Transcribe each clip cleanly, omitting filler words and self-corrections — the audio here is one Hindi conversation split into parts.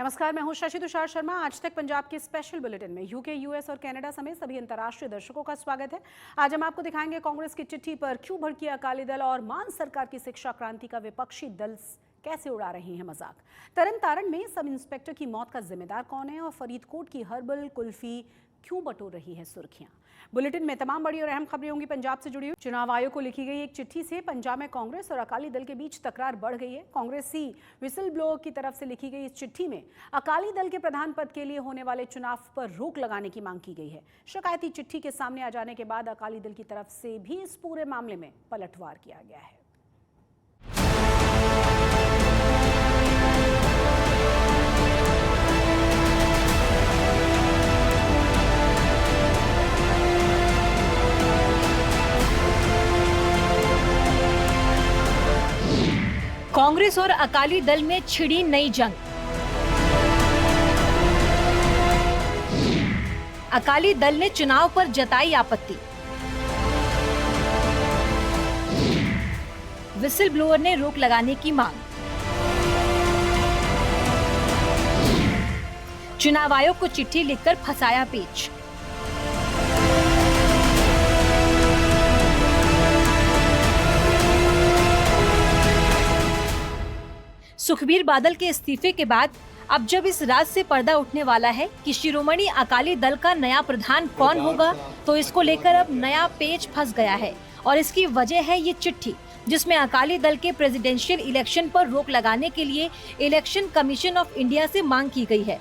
नमस्कार, मैं हूं शशि तुषार शर्मा। आज तक पंजाब के स्पेशल बुलेटिन में यूके, यूएस और कनाडा समेत सभी अंतर्राष्ट्रीय दर्शकों का स्वागत है। आज हम आपको दिखाएंगे कांग्रेस की चिट्ठी पर क्यों भड़की अकाली दल और मान सरकार की शिक्षा क्रांति का विपक्षी दल कैसे उड़ा रहे हैं मजाक। तरन तारण में सब इंस्पेक्टर की मौत का जिम्मेदार कौन है और फरीदकोट की हर्बल कुल्फी क्यों बटोर रही है सुर्खियां। बुलेटिन में तमाम बड़ी और अहम खबरें होंगी पंजाब से जुड़ी हुई। चुनाव आयोग को लिखी गई एक चिट्ठी से पंजाब में कांग्रेस और अकाली दल के बीच तकरार बढ़ गई है। कांग्रेसी विसल ब्लोअर की तरफ से लिखी गई इस चिट्ठी में अकाली दल के प्रधान पद के लिए होने वाले चुनाव पर रोक लगाने की मांग की गई है। शिकायती चिट्ठी के सामने आ जाने के बाद अकाली दल की तरफ से भी इस पूरे मामले में पलटवार किया गया है। कांग्रेस और अकाली दल में छिड़ी नई जंग। अकाली दल ने चुनाव पर जताई आपत्ति। विसल ब्लोअर ने रोक लगाने की मांग। चुनाव आयोग को चिट्ठी लिखकर फंसाया पेच। सुखबीर बादल के इस्तीफे के बाद अब जब इस राज से पर्दा उठने वाला है कि शिरोमणि अकाली दल का नया प्रधान कौन होगा, तो इसको लेकर अब नया पेच फंस गया है। और इसकी वजह है ये चिट्ठी, जिसमें अकाली दल के प्रेसिडेंशियल इलेक्शन पर रोक लगाने के लिए इलेक्शन कमीशन ऑफ इंडिया से मांग की गई है।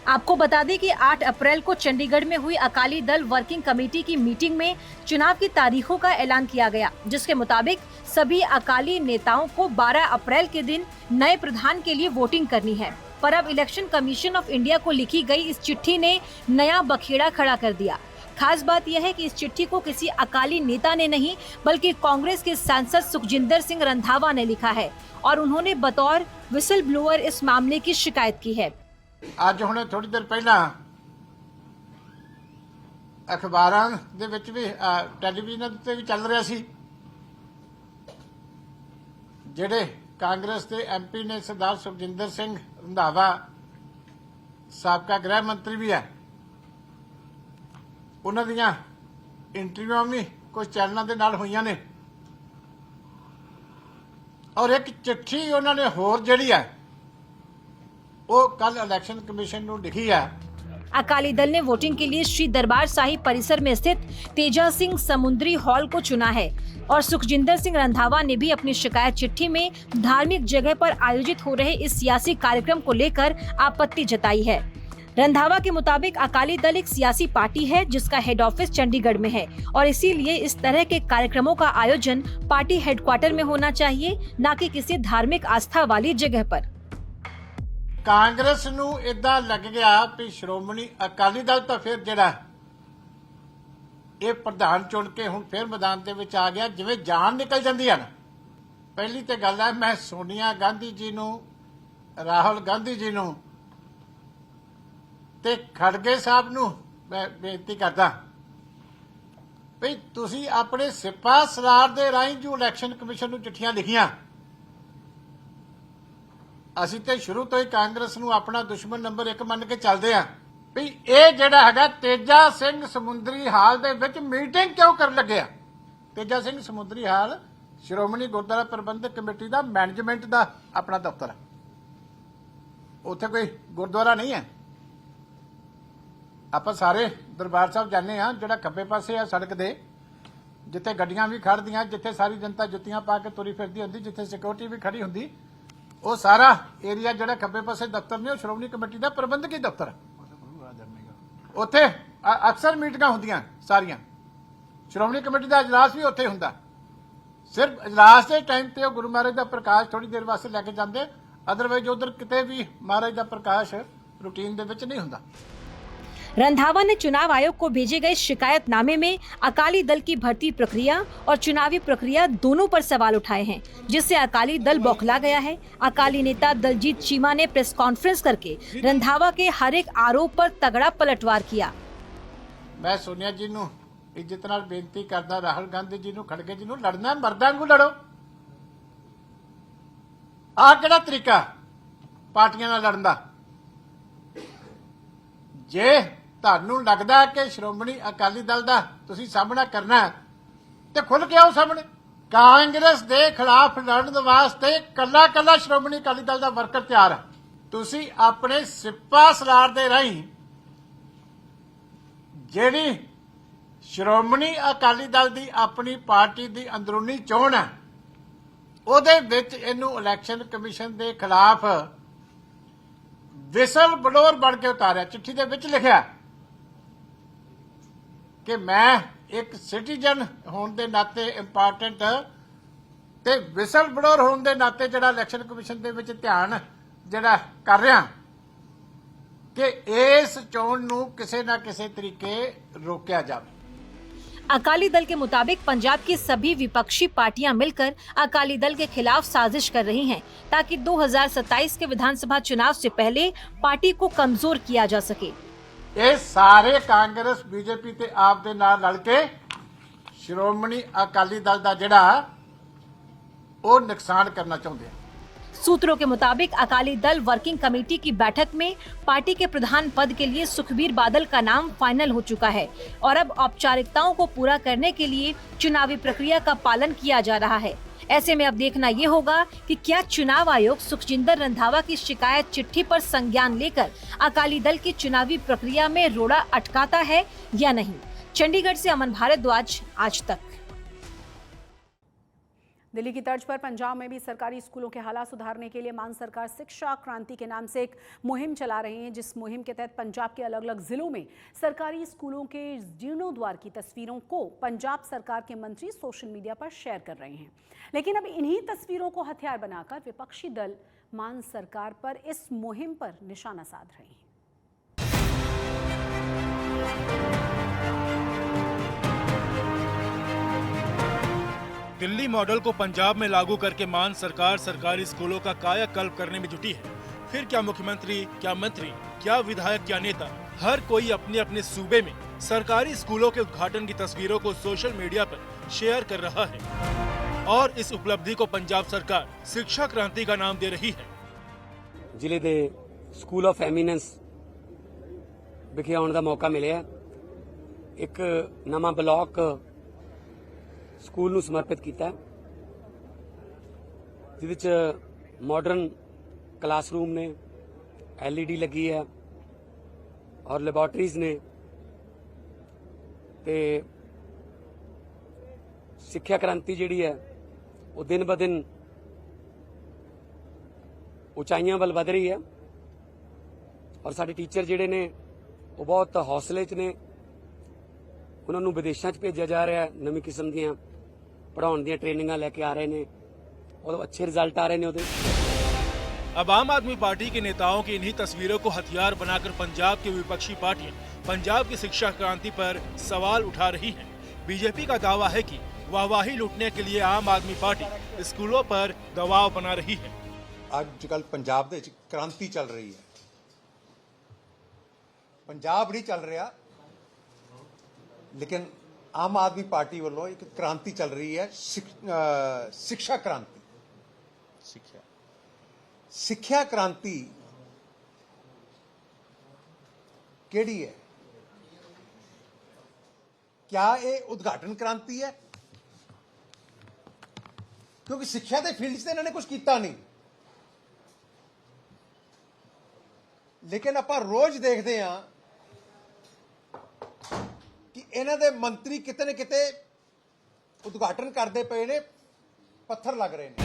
आपको बता दें कि 8 अप्रैल को चंडीगढ़ में हुई अकाली दल वर्किंग कमेटी की मीटिंग में चुनाव की तारीखों का ऐलान किया गया, जिसके मुताबिक सभी अकाली नेताओं को 12 अप्रैल के दिन नए प्रधान के लिए वोटिंग करनी है। पर अब इलेक्शन कमीशन ऑफ इंडिया को लिखी गई इस चिट्ठी ने नया बखेड़ा खड़ा कर दिया। खास बात यह है कि इस चिट्ठी को किसी अकाली नेता ने नहीं, बल्कि कांग्रेस के सांसद सुखजिंदर सिंह रंधावा ने लिखा है और उन्होंने बतौर विसल ब्लोअर इस मामले की शिकायत की है। ਅੱਜ ਹੁਣੇ ਥੋੜੀ ਦੇਰ ਪਹਿਲਾਂ ਅਖਬਾਰਾਂ ਦੇ ਵਿੱਚ ਵੀ ਟੈਲੀਵਿਜ਼ਨ ਤੇ ਵੀ ਚੱਲ ਰਿਹਾ ਸੀ, ਜਿਹੜੇ ਕਾਂਗਰਸ ਦੇ ਐਮਪੀ ਨੇ ਸਰਦਾਰ ਸੁਖਜਿੰਦਰ ਸਿੰਘ ਰੰਧਾਵਾ, ਸਾਬਕਾ ਗ੍ਰਹਿ ਮੰਤਰੀ ਵੀ ਹੈ, ਉਹਨਾਂ ਦੀਆਂ ਇੰਟਰਵਿਊਆਂ ਵੀ ਕੁਝ ਚੈਨਲਾਂ ਦੇ ਨਾਲ ਹੋਈਆਂ ਨੇ ਔਰ ਇੱਕ ਚਿੱਠੀ ਉਹਨਾਂ ਨੇ ਹੋਰ ਜਿਹੜੀ ਹੈ वो कल इलेक्शन कमीशन को लिखी है। अकाली दल ने वोटिंग के लिए श्री दरबार साहिब परिसर में स्थित तेजा सिंह समुद्री हॉल को चुना है और सुखजिंदर सिंह रंधावा ने भी अपनी शिकायत चिट्ठी में धार्मिक जगह पर आयोजित हो रहे इस सियासी कार्यक्रम को लेकर आपत्ति जताई है। रंधावा के मुताबिक अकाली दल एक सियासी पार्टी है जिसका हेड ऑफिस चंडीगढ़ में है और इसीलिए इस तरह के कार्यक्रमों का आयोजन पार्टी हेडक्वार्टर में होना चाहिए, न कि किसी धार्मिक आस्था वाली जगह पर। ਕਾਂਗਰਸ ਨੂੰ ਇਦਾਂ ਲੱਗ ਗਿਆ ਵੀ ਸ਼੍ਰੋਮਣੀ ਅਕਾਲੀ ਦਲ ਤਾਂ ਫਿਰ ਜਿਹੜਾ ਇਹ ਪ੍ਰਧਾਨ ਚੁਣ ਕੇ ਹੁਣ ਫਿਰ ਮੈਦਾਨ ਦੇ ਵਿੱਚ ਆ ਗਿਆ, ਜਿਵੇਂ ਜਾਨ ਨਿਕਲ ਜਾਂਦੀ ਹੈ ਨਾ। ਪਹਿਲੀ ਤੇ ਗੱਲ ਹੈ, ਮੈਂ ਸੋਨੀਆ ਗਾਂਧੀ ਜੀ ਨੂੰ, ਰਾਹੁਲ ਗਾਂਧੀ ਜੀ ਨੂੰ ਤੇ ਖੜਗੇ ਸਾਹਿਬ ਨੂੰ ਮੈਂ ਬੇਨਤੀ ਕਰਦਾ ਵੀ ਤੁਸੀਂ ਆਪਣੇ ਸਿਪਾਹ ਸਲਾਰ ਦੇ ਰਾਹੀਂ ਜੋ ਇਲੈਕਸ਼ਨ ਕਮਿਸ਼ਨ ਨੂੰ ਚਿੱਠੀਆਂ ਲਿਖੀਆਂ, ਅਸੀਂ ਤੇ ਸ਼ੁਰੂ ਤੋਂ ਹੀ ਕਾਂਗਰਸ ਨੂੰ ਆਪਣਾ ਦੁਸ਼ਮਣ ਨੰਬਰ 1 ਮੰਨ ਕੇ ਚੱਲਦੇ ਆਂ ਵੀ ਇਹ ਜਿਹੜਾ ਹੈਗਾ ਤੇਜਾ ਸਿੰਘ ਸਮੁੰਦਰੀ ਹਾਲ ਦੇ ਵਿੱਚ ਮੀਟਿੰਗ ਕਿਉਂ ਕਰਨ ਲੱਗਿਆ। ਤੇਜਾ ਸਿੰਘ ਸਮੁੰਦਰੀ ਹਾਲ ਸ਼੍ਰੋਮਣੀ ਗੁਰਦੁਆਰਾ ਪ੍ਰਬੰਧਕ ਕਮੇਟੀ ਦਾ ਮੈਨੇਜਮੈਂਟ ਦਾ ਆਪਣਾ ਦਫ਼ਤਰ ਹੈ, ਉੱਥੇ ਕੋਈ ਗੁਰਦੁਆਰਾ ਨਹੀਂ ਹੈ। ਆਪਾਂ ਸਾਰੇ ਦਰਬਾਰ ਸਾਹਿਬ ਜਾਂਦੇ ਆ, ਜਿਹੜਾ ਖੱਬੇ ਪਾਸੇ ਆ ਸੜਕ ਦੇ, ਜਿੱਥੇ ਗੱਡੀਆਂ ਵੀ ਖੜਦੀਆਂ, ਜਿੱਥੇ ਸਾਰੀ ਜਨਤਾ ਜੁੱਤੀਆਂ ਪਾ ਕੇ ਤੁਰੀ ਫਿਰਦੀ ਹੁੰਦੀ, ਜਿੱਥੇ ਸਿਕਿਉਰਿਟੀ ਵੀ ਖੜੀ ਹੁੰਦੀ, ਉਹ ਸਾਰਾ ਏਰੀਆ ਜਿਹੜਾ ਖੱਬੇ ਪਾਸੇ ਦਫ਼ਤਰ ਨੇ ਉਹ ਸ਼੍ਰੋਮਣੀ ਕਮੇਟੀ ਦਾ ਪ੍ਰਬੰਧਕੀ ਦਫ਼ਤਰ ਹੈ। ਉੱਥੇ ਅਕਸਰ ਮੀਟਿੰਗਾਂ ਹੁੰਦੀਆਂ ਸਾਰੀਆਂ, ਸ਼੍ਰੋਮਣੀ ਕਮੇਟੀ ਦਾ ਇਜਲਾਸ ਵੀ ਉੱਥੇ ਹੁੰਦਾ। ਸਿਰਫ ਇਜਲਾਸ ਦੇ ਟਾਈਮ ਤੇ ਉਹ ਗੁਰੂ ਮਹਾਰਾਜ ਦਾ ਪ੍ਰਕਾਸ਼ ਥੋੜੀ ਦੇਰ ਵਾਸਤੇ ਲੈ ਕੇ ਜਾਂਦੇ, ਅਦਰਵਾਈਜ਼ ਉਧਰ ਕਿਤੇ ਵੀ ਮਹਾਰਾਜ ਦਾ ਪ੍ਰਕਾਸ਼ रूटीन ਦੇ ਵਿੱਚ ਨਹੀਂ ਹੁੰਦਾ। रंधावा ने चुनाव आयोग को भेजे गए शिकायतनामे में अकाली दल की भर्ती प्रक्रिया और चुनावी प्रक्रिया दोनों पर सवाल उठाए हैं, जिससे अकाली दल बौखला गया है। अकाली नेता दलजीत चीमा ने प्रेस कॉन्फ्रेंस करके रंधावा के हर एक आरोप पर तगड़ा पलटवार किया। मैं सोनिया जी ਨੂੰ ਇੱਜ਼ਤ ਨਾਲ ਬੇਨਤੀ ਕਰਦਾ, ਰਾਹੁਲ ਗਾਂਧੀ ਜੀ ਨੂੰ, ਖੜਗੇ ਜੀ ਨੂੰ, ਲੜਨਾ ਮਰਦਾਂ ਨੂੰ ਲੜੋ। ਆਹ ਕਿਹੜਾ ਤਰੀਕਾ ਪਾਰਟੀਆਂ ਨਾਲ ਲੜਨ ਦਾ। ਜੇ ਤੁਹਾਨੂੰ ਲੱਗਦਾ ਕਿ ਸ਼੍ਰੋਮਣੀ ਅਕਾਲੀ ਦਲ ਦਾ ਤੁਸੀਂ ਸਾਹਮਣਾ ਕਰਨਾ ਹੈ ਤੇ ਖੁੱਲ ਕੇ ਆਓ ਸਾਹਮਣੇ। ਕਾਂਗਰਸ ਦੇ ਖਿਲਾਫ ਲੜਨ ਵਾਸਤੇ ਕੱਲਾ ਕੱਲਾ ਸ਼੍ਰੋਮਣੀ ਅਕਾਲੀ ਦਲ ਦਾ ਵਰਕਰ ਤਿਆਰ ਹੈ। ਤੁਸੀਂ ਆਪਣੇ ਸਿਪਾ ਸਲਾਰ ਦੇ ਰਾਹੀਂ ਜਿਹੜੀ ਸ਼੍ਰੋਮਣੀ ਅਕਾਲੀ ਦਲ ਦੀ ਆਪਣੀ ਪਾਰਟੀ ਦੀ ਅੰਦਰੂਨੀ ਚੋਣ ਹੈ ਉਹਦੇ ਵਿੱਚ ਇਹਨੂੰ ਇਲੈਕਸ਼ਨ ਕਮਿਸ਼ਨ ਦੇ ਖਿਲਾਫ ਵਿਸਲ ਬਲੋਰ ਬਣ ਕੇ ਉਤਾਰਿਆ। ਚਿੱਠੀ ਦੇ ਵਿੱਚ ਲਿਖਿਆ ਕਿ ਮੈਂ ਇੱਕ ਸਿਟੀਜ਼ਨ ਹੋਣ ਦੇ ਨਾਤੇ ਇੰਪੋਰਟੈਂਟ ਤੇ ਵਿਸਲ ਬਲੋਰ ਹੋਣ ਦੇ ਨਾਤੇ ਜਿਹੜਾ ਇਲੈਕਸ਼ਨ ਕਮਿਸ਼ਨ ਦੇ ਵਿੱਚ ਧਿਆਨ ਜਿਹੜਾ ਕਰ ਰਿਹਾ ਕਿ ਇਸ ਚੋਣ ਨੂੰ ਕਿਸੇ ਨਾ ਕਿਸੇ ਤਰੀਕੇ ਰੋਕਿਆ ਜਾਵੇ। अकाली दल के मुताबिक पंजाब की सभी विपक्षी पार्टियां मिलकर अकाली दल के खिलाफ साजिश कर रही हैं ताकि 2027 के विधानसभा चुनाव से पहले पार्टी को कमजोर किया जा सके। ਇਹ ਸਾਰੇ ਕਾਂਗਰਸ ਬੀਜੇਪੀ ਤੇ ਆਪ ਦੇ ਨਾਲ ਰਲ ਕੇ ਸ਼੍ਰੋਮਣੀ ਅਕਾਲੀ ਦਲ ਦਾ ਜਿਹੜਾ ਉਹ ਨੁਕਸਾਨ ਕਰਨਾ ਚਾਹੁੰਦੇ ਆ। सूत्रों के मुताबिक अकाली दल वर्किंग कमेटी की बैठक में पार्टी के प्रधान पद के लिए सुखबीर बादल का नाम फाइनल हो चुका है और अब औपचारिकताओं को पूरा करने के लिए चुनावी प्रक्रिया का पालन किया जा रहा है। ऐसे में अब देखना ये होगा कि क्या चुनाव आयोग सुखजिंदर रंधावा की शिकायत चिट्ठी पर संज्ञान लेकर अकाली दल की चुनावी प्रक्रिया में रोड़ा अटकाता है या नहीं। चंडीगढ़ से अमन भारद्वाज, आज तक। दिल्ली की तर्ज पर पंजाब में भी सरकारी स्कूलों के हालात सुधारने के लिए मान सरकार शिक्षा क्रांति के नाम से एक मुहिम चला रही है, जिस मुहिम के तहत पंजाब के अलग अलग जिलों में सरकारी स्कूलों के जीर्णोद्वार की तस्वीरों को पंजाब सरकार के मंत्री सोशल मीडिया पर शेयर कर रहे हैं। लेकिन अब इन्हीं तस्वीरों को हथियार बनाकर विपक्षी दल मान सरकार पर इस मुहिम पर निशाना साध रहे हैं। दिल्ली मॉडल को पंजाब में लागू करके मान सरकार सरकारी स्कूलों का कायाकल्प करने में जुटी है। फिर क्या मुख्यमंत्री, क्या मंत्री, क्या विधायक, क्या नेता, हर कोई अपने अपने सूबे में सरकारी स्कूलों के उद्घाटन की तस्वीरों को सोशल मीडिया पर शेयर कर रहा है और इस उपलब्धि को पंजाब सरकार शिक्षा क्रांति का नाम दे रही है। ਜ਼ਿਲ੍ਹੇ ਦੇ ਸਕੂਲ ਆਫ ਐਮੀਨੈਂਸ ਵਿਖੇ ਆਉਣ ਦਾ ਮੌਕਾ ਮਿਲਿਆ। ਇੱਕ ਨਵਾਂ ਬਲਾਕ ਸਕੂਲ ਨੂੰ ਸਮਰਪਿਤ ਕੀਤਾ ਜਿਹਦੇ ਚ ਮਾਡਰਨ ਕਲਾਸਰੂਮ ਨੇ, LED ਲੱਗੀ ਹੈ ਔਰ ਲੈਬੋਰਟਰੀਜ਼ ਨੇ ਤੇ ਸਿੱਖਿਆ ਕ੍ਰਾਂਤੀ ਜਿਹੜੀ ਹੈ ਉਹ ਦਿਨ ਬ ਦਿਨ ਉਚਾਈਆਂ ਵੱਲ ਵਧ ਰਹੀ ਹੈ ਔਰ ਸਾਡੇ ਟੀਚਰ ਜਿਹੜੇ ਨੇ ਉਹ ਬਹੁਤ ਹੌਸਲੇ 'ਚ ਨੇ। ਉਹਨਾਂ ਨੂੰ ਵਿਦੇਸ਼ਾਂ 'ਚ ਭੇਜਿਆ ਜਾ ਰਿਹਾ ਹੈ, ਨਵੀਂ ਕਿਸਮ ਦੀਆਂ पढ़ाने दी ट्रेनिंग लेके आ रहे हैं और अच्छे रिजल्ट आ रहे हैं उहदे। अब आम आदमी पार्टी के नेताओं की इन्हीं तस्वीरों को हथियार बनाकर पंजाब की विपक्षी पार्टियां पंजाब की शिक्षा क्रांति पर सवाल उठा रही हैं। बीजेपी का दावा है कि वाहवाही लूटने के लिए आम आदमी पार्टी स्कूलों पर दबाव बना रही है। अजकल पंजाब दे विच क्रांति चल रही है, पंजाब नहीं चल रहा लेकिन आम आदमी पार्टी वालों एक क्रांति चल रही है, शिक्षा क्रांति। सिक्ख्या क्रांति केड़ी है? क्या ये उद्घाटन क्रांति है? क्योंकि शिक्षा के फील्ड से इन्होंने कुछ किया नहीं, लेकिन आप रोज देखते हैं कि इन्हां दे मंत्री किते न किते उद्घाटन करते पे ने, पत्थर लग रहे हैं।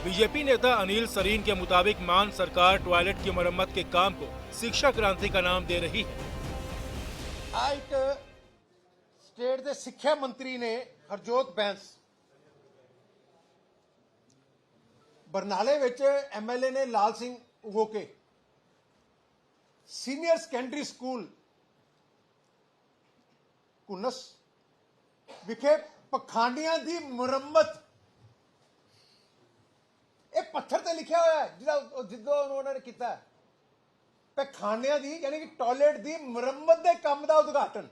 बीजेपी नेता अनिल सरीन के मुताबिक मान सरकार टॉयलेट की मरम्मत के काम को शिक्षा क्रांति का नाम दे रही है। एक स्टेट के शिक्षा मंत्री ने हरजोत बैंस बरनाले विच MLA ने लाल सिंह उगोके सीनियर सैकेंडरी स्कूल कुनस विखे पखानियां दी मुरम्मत एक पत्थर ते लिखा हुआ है जिद्दों उन्होंने किया पखानियां दी यानी कि टॉयलेट दी मुरम्मत दे काम दा उद्घाटन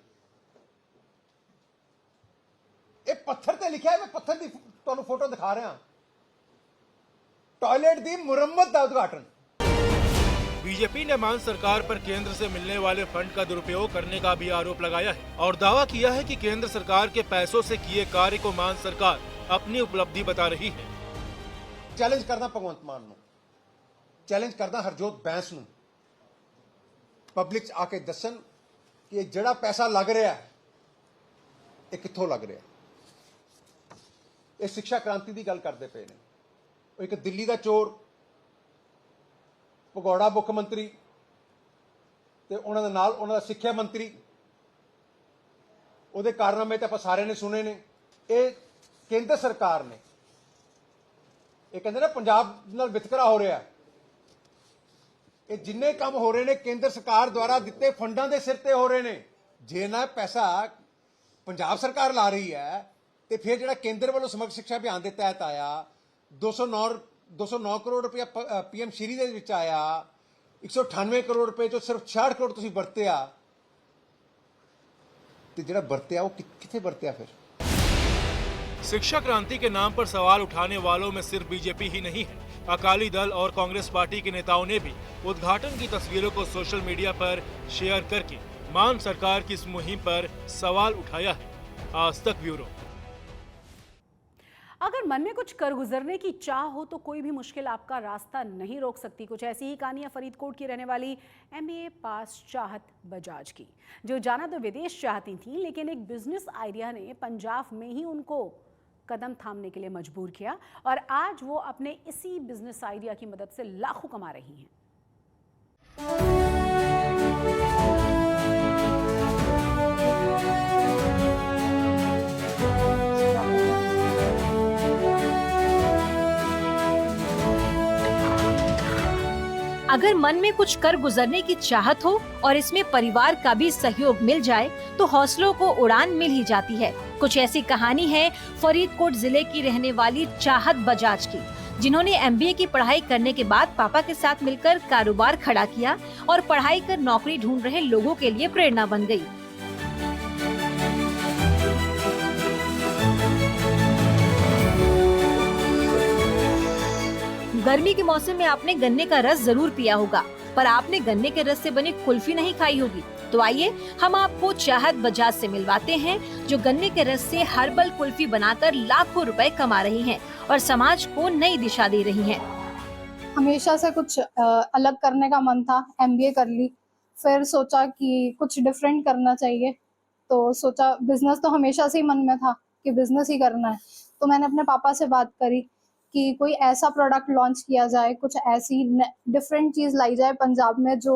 एक पत्थर ते लिखा है। मैं पत्थर दी फोटो दिखा रहा, टॉयलेट दी मुरम्मत दा उद्घाटन। बीजेपी ने मान सरकार पर केंद्र से मिलने वाले फंड का दुरुपयोग करने का भी आरोप लगाया है और दावा किया है कि केंद्र सरकार के पैसों से किए कार्य को मान सरकार अपनी उपलब्धि बता रही है। चैलेंज करदा भगवंत मान नूं, चैलेंज करदा हरजोत बैंस नूं, पब्लिक आके दसन कि ਜਿਹੜਾ पैसा लग रहा है ये कित्थों लग रहा है। ये शिक्षा क्रांति की गल करते पे ने। एक दिल्ली का चोर, भगौड़ा मुख मंत्री ते उन्हां दे नाल उन्हां दा सिक्ख्या मंत्री, ਉਹਦੇ कारनामे तो आप सारे ने सुने ने। ये केंद्र सरकार ने ये कहते ना पंजाब नाल वितकरा हो रहा है। ये जिन्ने काम हो रहे ने केंद्र सरकार द्वारा दिते फंडां दे सिर ते हो रहे ने। जे ना पैसा पंजाब सरकार ला रही है तो फिर जो केंद्र वालों समग्र शिक्षा अभियान के तहत आया 209 करोड़ रुपया पीएम श्री दे विच आया, 198 करोड़ रुपए जो सिर्फ 66 करोड़ तुसीं वरत्या, ते जिहड़ा वरत्या वो कित्थे वरत्या फिर। शिक्षा क्रांति के नाम पर सवाल उठाने वालों में सिर्फ बीजेपी ही नहीं है, अकाली दल और कांग्रेस पार्टी के नेताओं ने भी उद्घाटन की तस्वीरों को सोशल मीडिया पर शेयर करके मान सरकार की इस मुहिम पर सवाल उठाया है। आज तक ब्यूरो। अगर मन में कुछ कर गुजरने की चाह हो तो कोई भी मुश्किल आपका रास्ता नहीं रोक सकती। कुछ ऐसी ही कहानियां फरीदकोट की रहने वाली MBA पास चाहत बजाज की, जो जाना तो विदेश चाहती थी, लेकिन एक बिजनेस आइडिया ने पंजाब में ही उनको कदम थामने के लिए मजबूर किया और आज वो अपने इसी बिजनेस आइडिया की मदद से लाखों कमा रही हैं। अगर मन में कुछ कर गुजरने की चाहत हो और इसमें परिवार का भी सहयोग मिल जाए तो हौसलों को उड़ान मिल ही जाती है। कुछ ऐसी कहानी है फरीदकोट जिले की रहने वाली चाहत बजाज की, जिन्होंने MBA की पढ़ाई करने के बाद पापा के साथ मिलकर कारोबार खड़ा किया और पढ़ाई कर नौकरी ढूंढ रहे लोगों के लिए प्रेरणा बन गई। गर्मी के मौसम में आपने गन्ने का रस जरूर पिया होगा, पर आपने गन्ने के रस से बनी कुल्फी नहीं खाई होगी। तो आइए हम आपको चाहत बजाज से मिलवाते हैं, जो गन्ने के रस से हर्बल कुल्फी बनाकर लाखों रुपए कमा रही हैं और समाज को नई दिशा दे रही हैं। हमेशा से कुछ अलग करने का मन था, MBA कर ली, फिर सोचा कि कुछ डिफरेंट करना चाहिए, तो सोचा बिजनेस तो हमेशा से ही मन में था कि बिजनेस ही करना है। तो मैंने अपने पापा से बात करी कि कोई ऐसा प्रोडक्ट लॉन्च किया जाए, कुछ ऐसी डिफरेंट चीज लाई जाए पंजाब में जो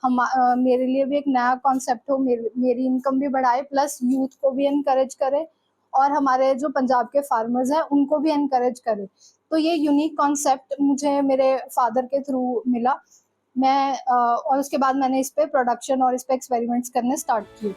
हम मेरे लिए भी एक नया कॉन्सेप्ट हो, मेरी इनकम भी बढ़ाए, प्लस यूथ को भी एनकरेज करे और हमारे जो पंजाब के फार्मर्स हैं उनको भी एनकरेज करे। तो ये यूनिक कॉन्सेप्ट मुझे मेरे फादर के थ्रू मिला। मैं और उसके बाद मैंने इस पे प्रोडक्शन और इस पे एक्सपेरिमेंट्स करने स्टार्ट किए।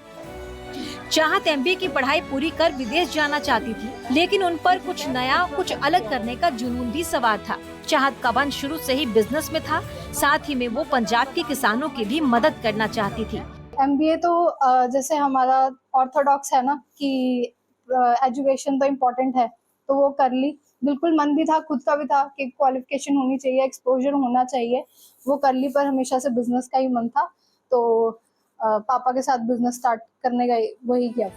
चाहत MBA की पढ़ाई पूरी कर विदेश जाना चाहती थी, लेकिन उन पर कुछ नया, कुछ अलग करने का जुनून भी सवार था। चाहत का मन शुरू से ही बिजनेस में था, साथ ही में वो पंजाब के किसानों की भी मदद करना चाहती थी। MBA तो जैसे हमारा ऑर्थोडॉक्स है ना कि एजुकेशन तो इम्पोर्टेंट है, तो वो कर ली। बिल्कुल मन भी था, खुद का भी था कि क्वालिफिकेशन होनी चाहिए, एक्सपोजर होना चाहिए, वो कर ली। पर हमेशा से बिजनेस का ही मन था, तो पापा के साथ बिजनेस स्टार्ट करने का वही किया।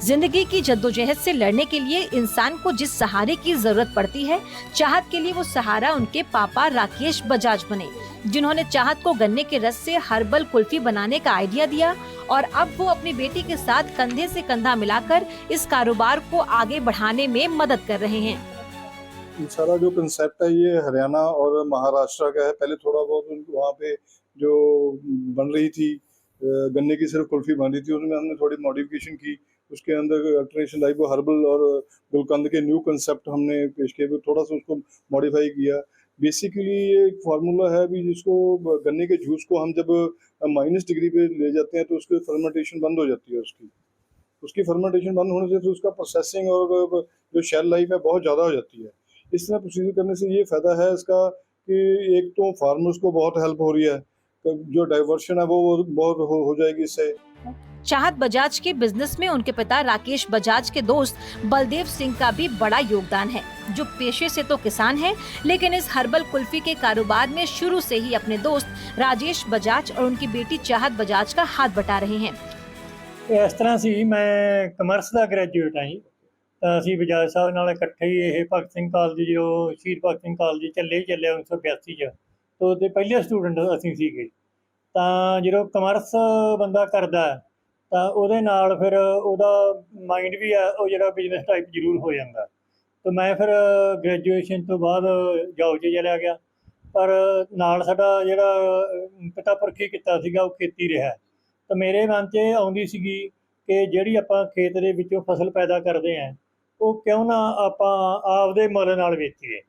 जिंदगी की जद्दोजहद से लड़ने के लिए इंसान को जिस सहारे की जरूरत पड़ती है, चाहत के लिए वो सहारा उनके पापा राकेश बजाज बने, जिन्होंने चाहत को गन्ने के रस से हर्बल कुल्फी बनाने का आइडिया दिया और अब वो अपनी बेटी के साथ कंधे से कंधा मिलाकर इस कारोबार को आगे बढ़ाने में मदद कर रहे हैं। सारा जो कंसेप्ट है ये हरियाणा और महाराष्ट्र का है। पहले थोड़ा बहुत वहाँ पे जो बन रही थी गन्ने की सिर्फ कुल्फी बन रही थी, उसमें हमने थोड़ी मॉडिफिकेशन की, उसके अंदर अल्टरेशन लाई, वो हर्बल और गुलकंद के न्यू कंसेप्ट हमने पेश किए, थोड़ा सा उसको मॉडिफाई किया। बेसिकली ये एक फार्मूला है भी, जिसको गन्ने के जूस को हम जब -डिग्री पे ले जाते हैं तो उसकी फर्मेंटेशन बंद हो जाती है। उसकी फर्मेंटेशन बंद होने से तो उसका प्रोसेसिंग और जो शेल लाइफ है बहुत ज़्यादा हो जाती है। इस तरह प्रोसीजर करने से ये फ़ायदा है इसका कि एक तो फार्मर्स को बहुत हेल्प हो रही है, जो डाइवर्शन है वो बहुत हो जाएगी इससे। चाहत बजाज के बिजनेस में उनके पिता राकेश बजाज के दोस्त बलदेव सिंह का भी बड़ा योगदान है, जो पेशे से तो किसान हैं, लेकिन इस हर्बल कुल्फी के कारोबार में शुरू से ही अपने दोस्त राजेश बजाज और उनकी बेटी चाहत बजाज का हाथ बटा रहे हैं। इस तरह ਸੀ ਮੈਂ ਕਮਰਸ ਦਾ ਗ੍ਰੈਜੂਏਟ ਹਾਂ ਜੀ, ਤਾਂ ਅਸੀਂ ਬਜਾਜ ਸਾਹਿਬ ਨਾਲ ਇਕੱਠੇ ਹੀ ਇਹ ਭਗਤ ਸਿੰਘ ਕਾਲਜ ਜੋ ਸ਼ਹੀਦ ਭਗਤ ਸਿੰਘ ਕਾਲਜ ਚੱਲੇ 1982 ਚ, ਤੋਂ ਉਹਦੇ ਪਹਿਲੇ ਸਟੂਡੈਂਟ ਅਸੀਂ ਸੀਗੇ। ਤਾਂ ਜਦੋਂ ਕਮਰਸ ਬੰਦਾ ਕਰਦਾ ਤਾਂ ਉਹਦੇ ਨਾਲ ਫਿਰ ਉਹਦਾ ਮਾਈਂਡ ਵੀ ਆ ਉਹ ਜਿਹੜਾ ਬਿਜ਼ਨਸ ਟਾਈਪ ਜ਼ਰੂਰ ਹੋ ਜਾਂਦਾ। ਤਾਂ ਮੈਂ ਫਿਰ ਗ੍ਰੈਜੂਏਸ਼ਨ ਤੋਂ ਬਾਅਦ ਜੌਬ 'ਚ ਚਲਿਆ ਗਿਆ, ਪਰ ਨਾਲ ਸਾਡਾ ਜਿਹੜਾ ਪਿਤਾ ਪੁਰਖੀ ਕੀਤਾ ਸੀਗਾ ਉਹ ਖੇਤੀ ਰਿਹਾ। ਤਾਂ ਮੇਰੇ ਮਨ 'ਚ ਇਹ ਆਉਂਦੀ ਸੀਗੀ ਕਿ ਜਿਹੜੀ ਆਪਾਂ ਖੇਤ ਦੇ ਵਿੱਚੋਂ ਫਸਲ ਪੈਦਾ ਕਰਦੇ ਹਾਂ ਉਹ ਕਿਉਂ ਨਾ ਆਪਾਂ ਆਪਦੇ ਮੁੱਲ ਨਾਲ ਵੇਚੀਏ,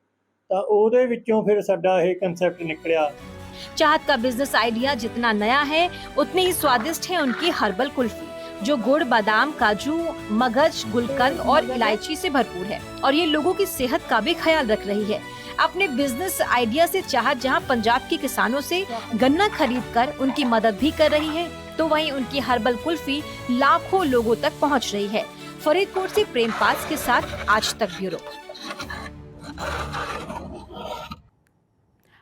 ਤਾਂ ਉਹਦੇ ਵਿੱਚੋਂ ਫਿਰ ਸਾਡਾ ਇਹ ਕਨਸੈਪਟ ਨਿਕਲਿਆ। चाहत का बिजनेस आइडिया जितना नया है उतनी ही स्वादिष्ट है उनकी हर्बल कुल्फी, जो गुड़, बादाम, काजू, मगज, गुलकंद और इलायची से भरपूर है और ये लोगों की सेहत का भी ख्याल रख रही है। अपने बिजनेस आइडिया से चाहत जहां पंजाब के किसानों से गन्ना खरीद कर उनकी मदद भी कर रही है, तो वहीं उनकी हर्बल कुल्फी लाखों लोगों तक पहुंच रही है। फरीदकोट से प्रेमपास के साथ आज तक ब्यूरो।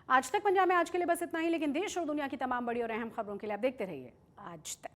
आज तक पंजाब में आज के लिए बस इतना ही, लेकिन देश और दुनिया की तमाम बड़ी और अहम खबरों के लिए आप देखते रहिए आज तक।